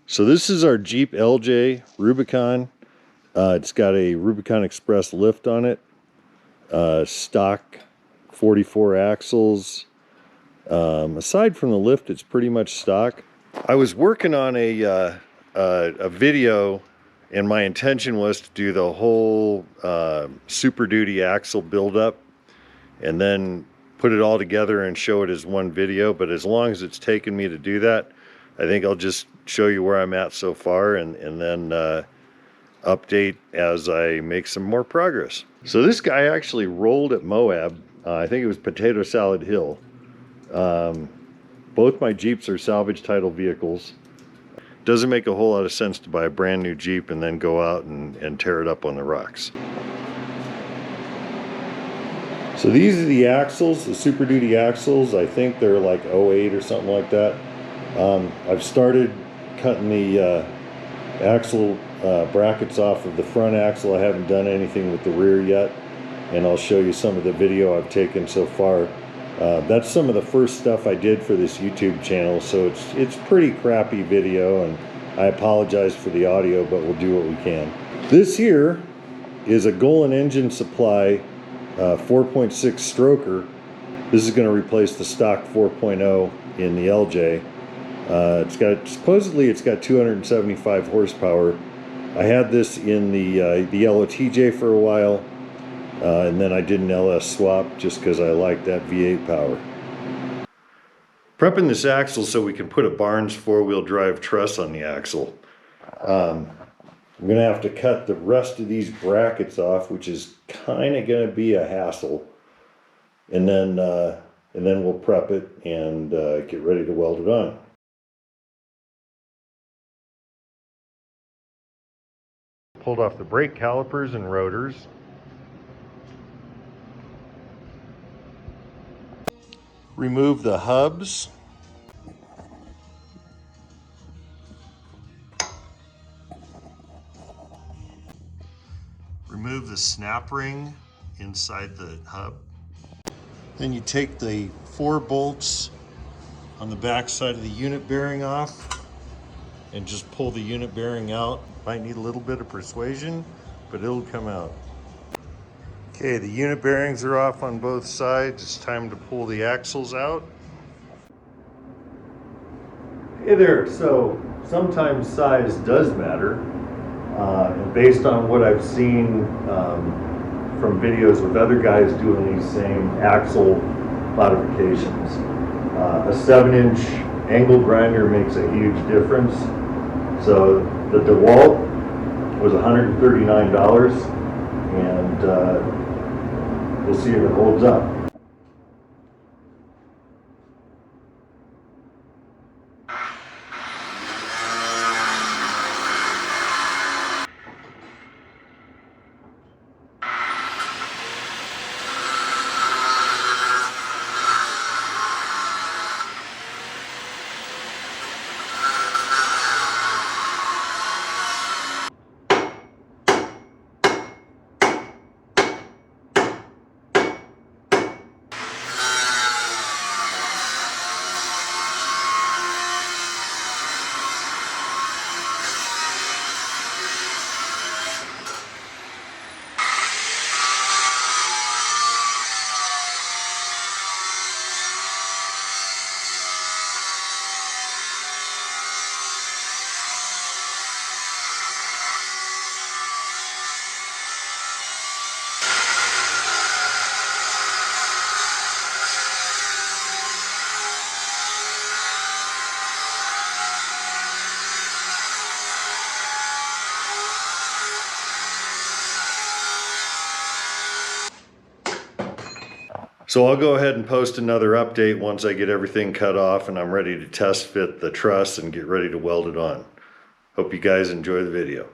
So this is our Jeep LJ Rubicon. It's got a Rubicon Express lift on it. Stock 44 axles. Aside from the lift, it's pretty much stock. I was working on a video, and my intention was to do the whole Super Duty axle buildup and then put it all together and show it as one video. But as long as it's taken me to do that, I think I'll just show you where I'm at so far and then update as I make some more progress. So this guy actually rolled at Moab. I think it was Potato Salad Hill. Both my Jeeps are salvage title vehicles. Doesn't make a whole lot of sense to buy a brand new Jeep and then go out and tear it up on the rocks. So these are the axles, the Super Duty axles. I think they're like 08 or something like that. I've started cutting the axle brackets off of the front axle. I haven't done anything with the rear yet, and I'll show you some of the video I've taken so far. That's some of the first stuff I did for this YouTube channel, so it's pretty crappy video, and I apologize for the audio, but we'll do what we can. This here is a Golan Engine Supply 4.6 stroker. This is going to replace the stock 4.0 in the LJ. Supposedly it's got 275 horsepower. I had this in the yellow TJ for a while, and then I did an LS swap just because I like that V8 power. Prepping this axle so we can put a Barnes four-wheel drive truss on the axle. I'm going to have to cut the rest of these brackets off, which is kind of going to be a hassle, and then we'll prep it and get ready to weld it on. Pulled off the brake calipers and rotors. Remove the hubs. Remove the snap ring inside the hub. Then you take the 4 bolts on the back side of the unit bearing off and just pull the unit bearing out. Might need a little bit of persuasion, but it'll come out. Okay, the unit bearings are off on both sides. It's time to pull the axles out. Hey there, so sometimes size does matter. And based on what I've seen from videos with other guys doing these same axle modifications, a 7-inch angle grinder makes a huge difference. So the DeWalt was $139, and we'll see if it holds up. So I'll go ahead and post another update once I get everything cut off and I'm ready to test fit the truss and get ready to weld it on. Hope you guys enjoy the video.